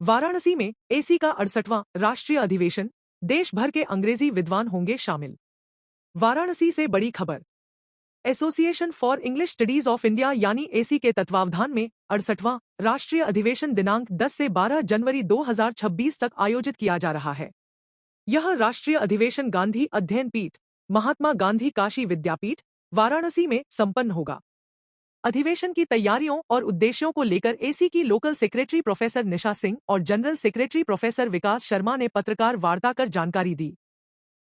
वाराणसी में एसी का 68वां राष्ट्रीय अधिवेशन, देश भर के अंग्रेजी विद्वान होंगे शामिल। वाराणसी से बड़ी खबर। Association for English studies of India यानी एसी के तत्वावधान में 68वां राष्ट्रीय अधिवेशन दिनांक 10 से 12 जनवरी 2026 तक आयोजित किया जा रहा है। यह राष्ट्रीय अधिवेशन गांधी अध्ययन पीठ, महात्मा गांधी काशी विद्यापीठ, वाराणसी में संपन्न होगा। अधिवेशन की तैयारियों और उद्देश्यों को लेकर एसी की local secretary professor Nisha Singh और जनरल सेक्रेटरी प्रोफेसर विकास शर्मा ने पत्रकार वार्ता कर जानकारी दी।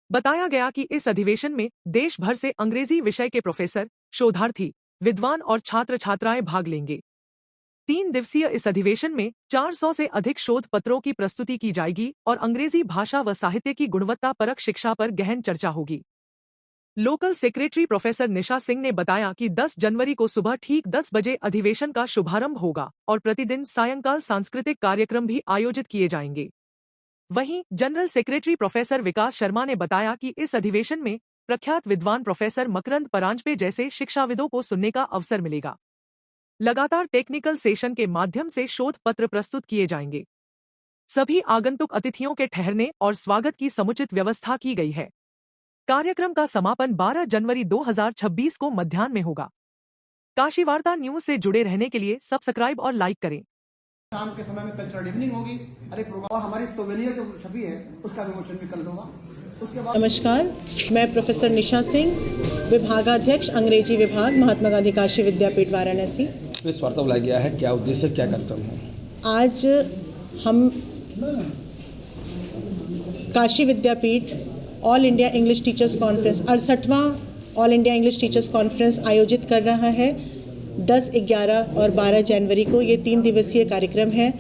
बताया गया कि इस अधिवेशन में देश भर से अंग्रेजी विषय के प्रोफेसर, शोधार्थी, विद्वान और छात्र छात्राएं भाग लेंगे। 3 दिवसीय इस अधिवेशन में 400 से अधिक शोध पत्रों की प्रस्तुति की जाएगी और अंग्रेजी भाषा व साहित्य की गुणवत्ता परक शिक्षा पर गहन चर्चा होगी। Local secretary professor Nisha Singh ने बताया कि 10 जनवरी को सुबह ठीक 10 बजे अधिवेशन का शुभारंभ होगा और प्रतिदिन सायंकाल सांस्कृतिक कार्यक्रम भी आयोजित किए जाएंगे। वहीं जनरल सेक्रेटरी प्रोफेसर विकास शर्मा ने बताया कि इस अधिवेशन में प्रख्यात विद्वान प्रोफेसर मकरंद परांजपे जैसे शिक्षाविदों को सुनने का अवसर मिलेगा। लगातार टेक्निकल सेशन के माध्यम से शोध पत्र प्रस्तुत किए जाएंगे। सभी आगंतुक अतिथियों के ठहरने और स्वागत की समुचित व्यवस्था की गई है। कार्यक्रम का समापन 12 जनवरी 2026 को मध्याह्न में होगा। काशी वार्ता न्यूज से जुड़े रहने के लिए सब्सक्राइब और लाइक करें। शाम के समय में कल्चरल इवनिंग होगी। अरे प्रोग्राम हमारी सोवेनियर जो छवि है उसका विमोचन भी कल होगा। उसके बाद नमस्कार, मैं प्रोफेसर निशा सिंह, विभागाध्यक्ष अंग्रेजी विभाग, महात्मा गांधी काशी विद्यापीठ, वाराणसी। इस वार्ता बुलाया गया है, क्या उद्देश्य, क्या कार्यक्रम है? आज हम Kashi Vidyapith all India English teachers conference 68वां all India English teachers conference आयोजित कर रहा है। 10, 11 और 12 जनवरी को ये 3 दिवसीय कार्यक्रम है।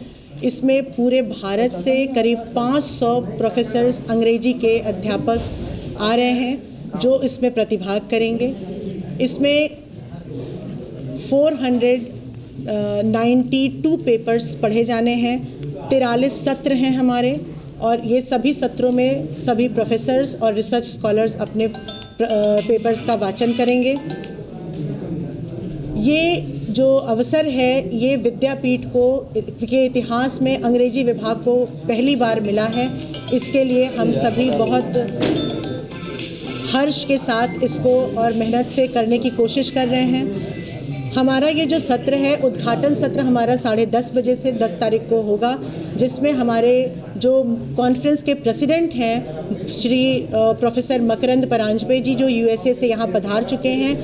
इसमें पूरे भारत से करीब 500 प्रोफेसर्स, अंग्रेजी के अध्यापक आ रहे हैं जो इसमें प्रतिभाग करेंगे। इसमें 492 पेपर्स पढ़े जाने हैं। 43 सत्र हैं हमारे और ये सभी सत्रों में सभी प्रोफेसर्स और रिसर्च स्कॉलर्स अपने पेपर्स का वाचन करेंगे। ये जो अवसर है ये विद्यापीठ को के इतिहास में अंग्रेजी विभाग को पहली बार मिला है। इसके लिए हम सभी बहुत हर्ष के साथ इसको और मेहनत से करने की कोशिश कर रहे हैं। हमारा ये जो सत्र है, उद्घाटन सत्र हमारा 10:30 बजे से 10 तारीख को होगा, जिसमें हमारे जो कॉन्फ्रेंस के प्रेसिडेंट हैं श्री प्रोफेसर मकरंद परांजपे जी, जो यूएसए से यहाँ पधार चुके हैं।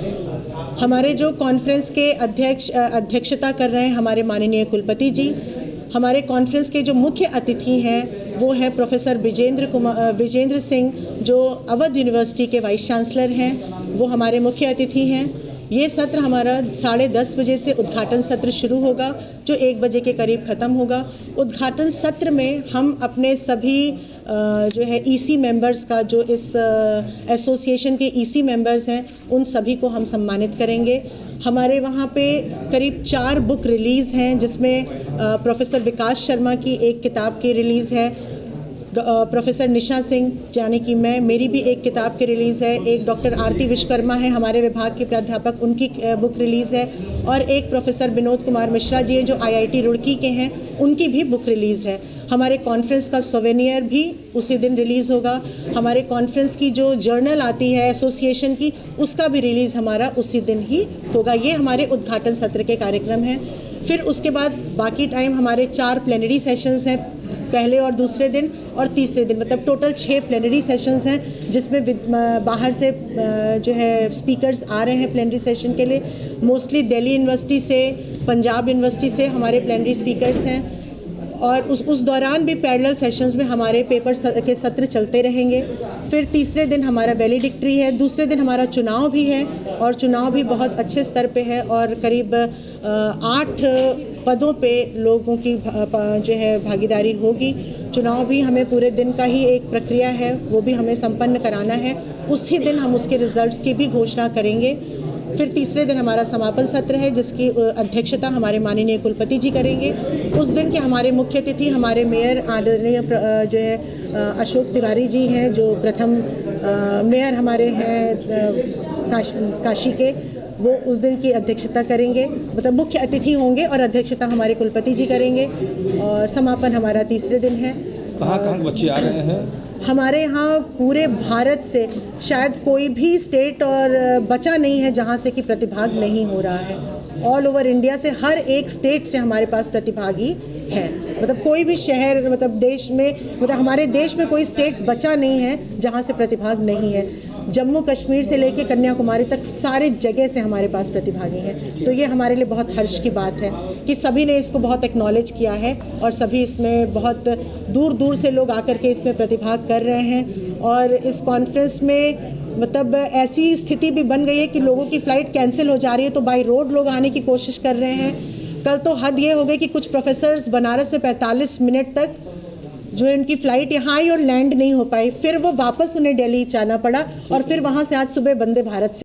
हमारे जो कॉन्फ्रेंस के अध्यक्षता कर रहे हैं हमारे माननीय कुलपति जी। हमारे कॉन्फ्रेंस के जो मुख्य अतिथि हैं वो है प्रोफेसर विजेंद्र सिंह, जो अवध यूनिवर्सिटी के वाइस चांसलर हैं, वो हमारे मुख्य अतिथि हैं। ये सत्र हमारा 10:30 बजे से उद्घाटन सत्र शुरू होगा, जो 1 बजे के करीब ख़त्म होगा। उद्घाटन सत्र में हम अपने सभी जो है ईसी मेंबर्स का, जो इस एसोसिएशन के ईसी मेंबर्स हैं, उन सभी को हम सम्मानित करेंगे। हमारे वहाँ पे करीब 4 बुक रिलीज़ हैं, जिसमें प्रोफेसर विकास शर्मा की एक किताब की रिलीज़ है, प्रोफेसर निशा सिंह यानी कि मैं, मेरी भी एक किताब की रिलीज़ है, एक डॉक्टर आरती विश्वकर्मा है हमारे विभाग के प्राध्यापक, उनकी बुक रिलीज़ है, और एक प्रोफेसर विनोद कुमार मिश्रा जी हैं जो आईआईटी रुड़की के हैं, उनकी भी बुक रिलीज़ है। हमारे कॉन्फ्रेंस का सोवेनियर भी उसी दिन रिलीज़ होगा। हमारे कॉन्फ्रेंस की जो जर्नल आती है एसोसिएशन की, उसका भी रिलीज़ हमारा उसी दिन ही होगा। ये हमारे उद्घाटन सत्र के कार्यक्रम हैं। फिर उसके बाद बाकी टाइम हमारे 4 प्लेनरी सेशंस हैं, पहले और दूसरे दिन और तीसरे दिन, मतलब टोटल 6 प्लेनरी सेशंस हैं, जिसमें बाहर से जो है स्पीकर्स आ रहे हैं प्लेनरी सेशन के लिए। मोस्टली दिल्ली यूनिवर्सिटी से, पंजाब यूनिवर्सिटी से हमारे प्लेनरी स्पीकर्स हैं, और उस दौरान भी पैरेलल सेशंस में हमारे पेपर के सत्र चलते रहेंगे। फिर तीसरे दिन हमारा वैलिडिक्ट्री है, दूसरे दिन हमारा चुनाव भी है, और चुनाव भी बहुत अच्छे स्तर पे है, और करीब 8 पदों पे लोगों की जो है भागीदारी होगी। चुनाव भी हमें पूरे दिन का ही एक प्रक्रिया है, वो भी हमें संपन्न कराना है। उसी दिन हम उसके रिजल्ट्स की भी घोषणा करेंगे। फिर तीसरे दिन हमारा समापन सत्र है, जिसकी अध्यक्षता हमारे माननीय कुलपति जी करेंगे। उस दिन के हमारे मुख्य अतिथि हमारे मेयर आदरणीय जो है अशोक तिवारी जी हैं, जो प्रथम मेयर हमारे हैं काशी के। वो उस दिन की अध्यक्षता करेंगे, मतलब मुख्य अतिथि होंगे और अध्यक्षता हमारे कुलपति जी करेंगे और समापन हमारा तीसरे दिन है। कहाँ बच्चे आ रहे हैं? हमारे यहाँ पूरे भारत से शायद कोई भी स्टेट और बचा नहीं है जहाँ से कि प्रतिभाग नहीं हो रहा है। ऑल ओवर इंडिया से हर एक स्टेट से हमारे पास प्रतिभागी है, मतलब कोई भी शहर, मतलब देश में, मतलब हमारे देश में कोई स्टेट बचा नहीं है जहाँ से प्रतिभाग नहीं है। जम्मू कश्मीर से लेके कन्याकुमारी तक सारे जगह से हमारे पास प्रतिभागी हैं। तो ये हमारे लिए बहुत हर्ष की बात है कि सभी ने इसको बहुत एक्नॉलेज किया है और सभी इसमें बहुत दूर दूर से लोग आकर के इसमें प्रतिभाग कर रहे हैं। और इस कॉन्फ्रेंस में मतलब ऐसी स्थिति भी बन गई है कि लोगों की फ़्लाइट कैंसिल हो जा रही है, तो बाई रोड लोग आने की कोशिश कर रहे हैं। कल तो हद ये हो गई कि कुछ प्रोफेसर्स बनारस से 45 मिनट तक जो है उनकी फ़्लाइट यहाँ आई और लैंड नहीं हो पाई, फिर वो वापस उन्हें दिल्ली जाना पड़ा और फिर वहाँ से आज सुबह वंदे भारत से